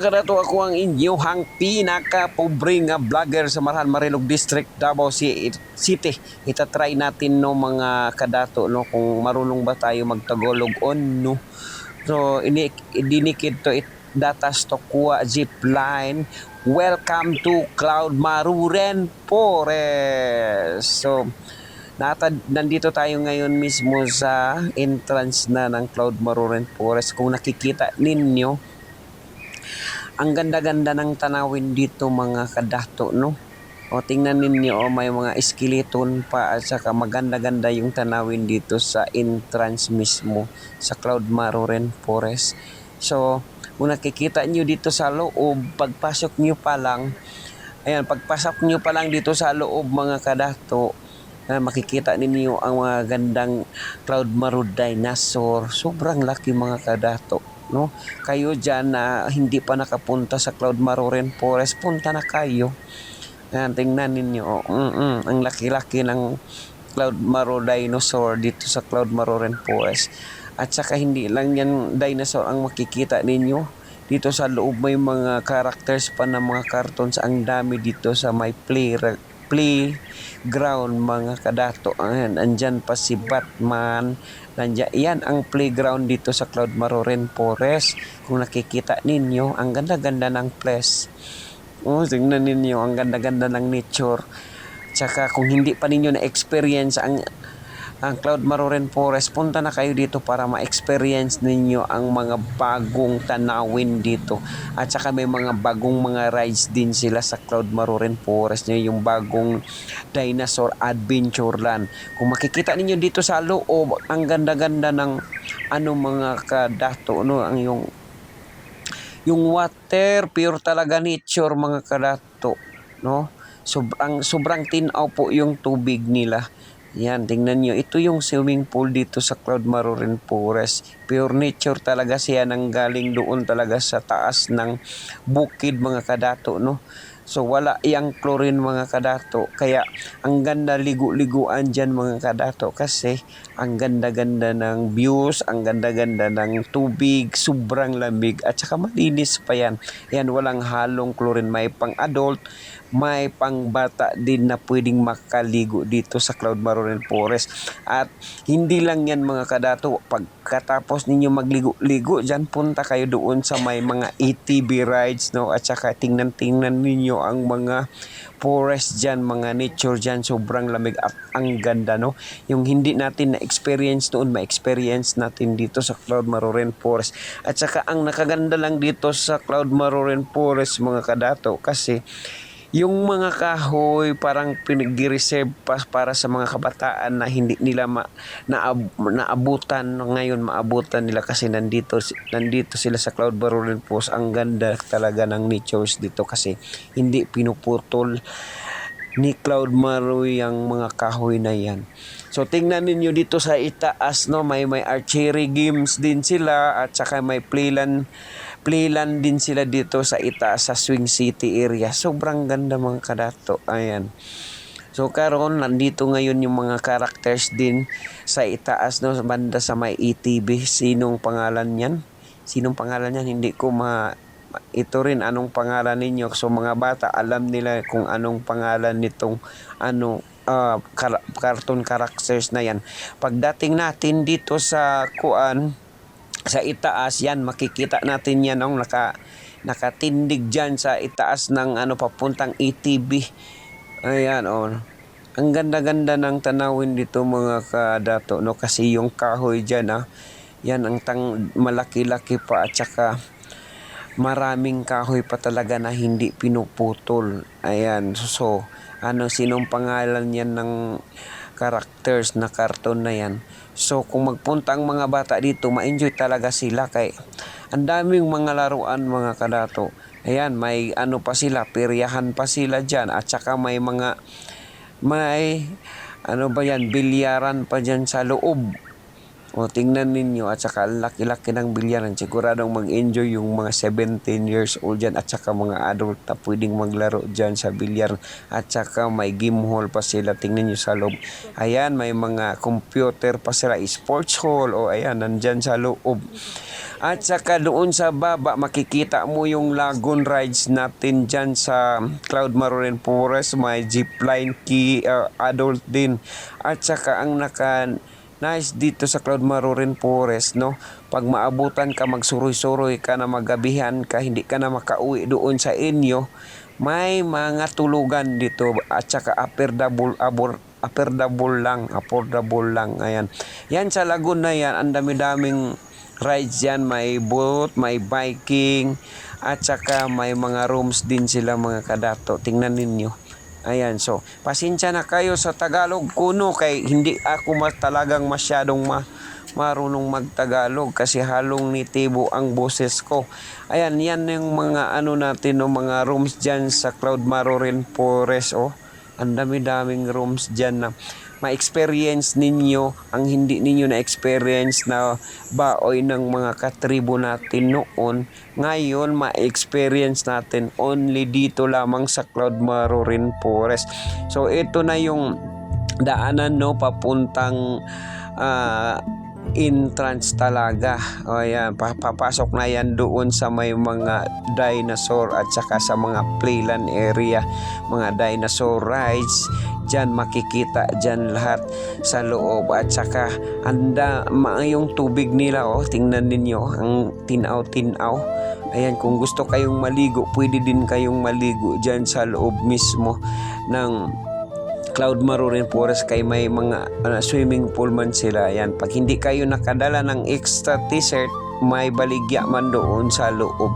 kadato, ako ang inyong pinaka-pobre nga vlogger sa Marahan, Marilog District, Davao City. Itatry natin no mga kadato no kung marunong ba tayo magtagalog on no. So dinikid to datas to kuha zip line. Welcome to Cloud Maruren Forest. So nandito tayo ngayon mismo sa entrance na ng Cloud Maruren Forest. Kung nakikita ninyo, ang ganda-ganda ng tanawin dito mga kadato no. O tingnan ninyo, may mga skeleton pa at saka maganda-ganda yung tanawin dito sa entrance mismo sa Cloud Maruren Forest. So kung nakikita nyo dito sa loob, pagpasok nyo pa lang, ayan, pagpasok nyo pa lang dito sa loob mga kadato, makikita ninyo ang mga gandang Cloud Maru dinosaur. Sobrang laki mga kadato no. Kayo dyan na hindi pa nakapunta sa Cloud Maruren Forest, punta na kayo. Ayan, tingnan ninyo, ang laki-laki ng Cloud Maru dinosaur dito sa Cloud Maruren Forest. At saka hindi lang yan dinosaur ang makikita ninyo. Dito sa loob may mga characters pa ng mga cartoons. Ang dami dito sa may playground mga kadato. Ayan, andyan pa si Batman. Nandiyan, yan ang playground dito sa Cloud Maruren Forest. Kung nakikita ninyo, ang ganda-ganda ng place. Tingnan ninyo, ang ganda-ganda ng nature. Tsaka kung hindi pa ninyo na-experience ang Cloud Maruren Forest, punta na kayo dito para ma-experience ninyo ang mga bagong tanawin dito. At saka may mga bagong mga rides din sila sa Cloud Maruren Forest, yung bagong Dinosaur Adventureland. Kung makikita ninyo dito sa loob, ang ganda-ganda ng mga kadato no, ang yung water, pure talaga nature mga kadato no. Sobrang tinaw po yung tubig nila. Yan, tingnan nyo. Ito yung swimming pool dito sa Cloud Maruren Forest. Pure nature talaga siya, nang galing doon talaga sa taas ng bukid mga kadato no. So wala yang chlorine mga kadato. Kaya ang ganda ligo-liguan dyan mga kadato, kasi ang ganda-ganda ng views, ang ganda-ganda ng tubig, sobrang lamig at saka malinis pa yan. Yan, walang halong chlorine. May pang adult, may pang bata din na pwedeng makaligo dito sa Cloud Maruren Forest. At hindi lang yan mga kadato, pagkatapos ninyo magligo-ligo dyan, punta kayo doon sa may mga ATV rides no, at saka tingnan ninyo ang mga forest dyan, mga nature dyan. Sobrang lamig at ang ganda no. Yung hindi natin na-experience noon, ma-experience natin dito sa Cloud Maruren Forest. At saka ang nakaganda lang dito sa Cloud Maruren Forest mga kadato, kasi yung mga kahoy parang pinag-reserve para sa mga kabataan na hindi nila naabutan ngayon, maabutan nila kasi nandito sila sa Cloud Maruren Forest. Ang ganda talaga ng natures dito kasi hindi pinuputol ni Cloud Maru yung mga kahoy na yan. So tingnan niyo dito sa itaas no, may archery games din sila at saka may playland din sila dito sa itaas sa Swing City area. Sobrang ganda mga kadato. Ayan. So karon nandito ngayon yung mga characters din sa itaas no, banda sa may ATV. Sinong pangalan niyan? Hindi ko ito rin anong pangalan ninyo. So mga bata alam nila kung anong pangalan nitong cartoon characters na yan. Pagdating natin dito sa sa itaas, yan makikita natin yan nakatindig dyan sa itaas ng papuntang ATV. Ayan ang ganda-ganda ng tanawin dito mga kadato no, kasi yung kahoy dyan yan ang malaki-laki pa at saka maraming kahoy pa talaga na hindi pinuputol. Ayan, so sinong pangalan yan ng characters na cartoon na yan? So kung magpunta ang mga bata dito, ma-enjoy talaga sila kay ang daming mga laruan mga kadato. Ayan, may pa sila, peryahan pa sila dyan at saka may bilyaran pa dyan sa loob. O tingnan ninyo at saka ang laki-laki ng bilyaran. Siguradong mag-enjoy yung mga 17 years old dyan at saka mga adult na pwedeng maglaro dyan sa bilyar. At saka may game hall pa sila. Tingnan nyo sa loob. Ayan, may mga computer pa sila. Sports hall. O ayan, nandyan sa loob. At saka doon sa baba, makikita mo yung lagoon rides natin dyan sa Cloud Marorin Forest. May zipline key, adult din. At saka ang nice dito sa Cloud Marorin Forest, no? Pag maabutan ka, magsuroy-suroy ka na magabihan ka, hindi ka na makauwi doon sa inyo, may mga tulugan dito at saka affordable lang. Ayan. Yan sa Laguna yan, ang dami-daming rides yan, may boat, may biking, at saka may mga rooms din sila mga kadato. Tingnan ninyo. Ayan, so, pasensya na kayo sa Tagalog kuno kay hindi ako talagang masyadong marunong magtagalog kasi halong nitibo ang boses ko. Ayan, yan yung mga natin, no, mga rooms dyan sa Cloud Marorin Forest, oh. Ang dami-daming rooms dyan na ma-experience ninyo ang hindi ninyo na-experience na baoy ng mga katribo natin noon. Ngayon, ma-experience natin only dito lamang sa Cloud Marorin Forest. So, ito na yung daanan, no, papuntang entrance talaga. O yan, papasok na yan doon sa may mga dinosaur at saka sa mga playland area, mga dinosaur rides. Diyan makikita diyan lahat sa loob at saka yung tubig nila, oh, tingnan ninyo ang tinaw-tinaw. Ayan, kung gusto kayong maligo, pwede din kayong maligo diyan sa loob mismo ng Cloud Marorin Forest kay may mga swimming pool man sila. Ayan, pag hindi kayo nakadala ng extra t-shirt, may baligya man doon sa loob.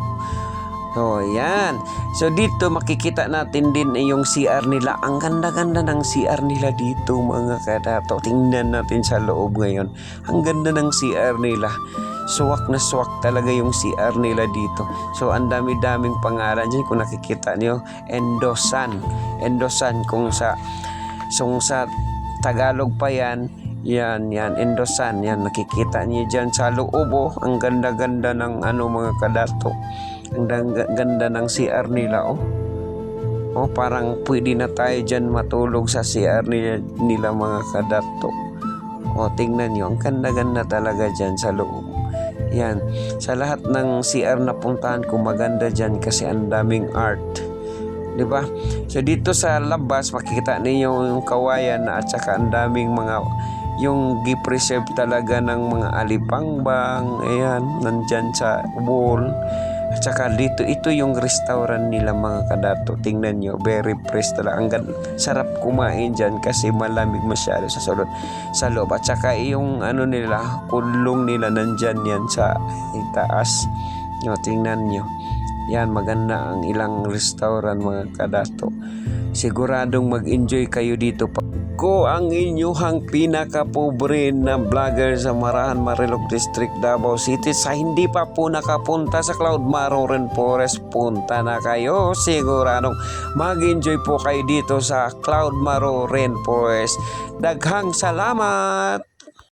So, yan. So, dito makikita natin din yung CR nila. Ang ganda-ganda ng CR nila dito mga kadato. Tingnan natin sa loob ngayon. Ang ganda ng CR nila. Suwak na suwak talaga yung CR nila dito. So, ang dami-daming pangalan dyan. Kung nakikita niyo, Endosan. Endosan kung sa Tagalog pa yan. Yan, Endosan. Yan, nakikita niyo dyan sa loob. Oh, ang ganda-ganda ng mga kadato. Ang ganda ng CR nila, oh. Oh, parang pwede na tayo dyan matulog sa CR nila mga kadato. Oh, tingnan nyo, ang ganda-ganda talaga dyan sa loob. Yan, sa lahat ng CR na puntahan ko, maganda dyan kasi ang daming art. Diba? So, dito sa labas, makikita ninyo yung kawayan at saka ang daming yung gi-preserve talaga ng mga alipangbang. Ayan, nandyan sa wall. At saka dito, ito yung restaurant nila mga kadato. Tingnan nyo, very fresh talaga. Sarap kumain dyan kasi malamig masyado sa loob. At saka yung nila, kulong nila nandyan yan sa itaas. Tingnan nyo. Yan, maganda ang ilang restaurant mga kadato. Siguradong mag-enjoy kayo dito pa. Ko ang inyuhang pinakapobre na vlogger sa Marahan, Marilog District, Davao City. Sa hindi pa po nakapunta sa Cloud Marorin Forest, punta na kayo. Siguradong mag-enjoy po kayo dito sa Cloud Marorin Forest. Daghang salamat!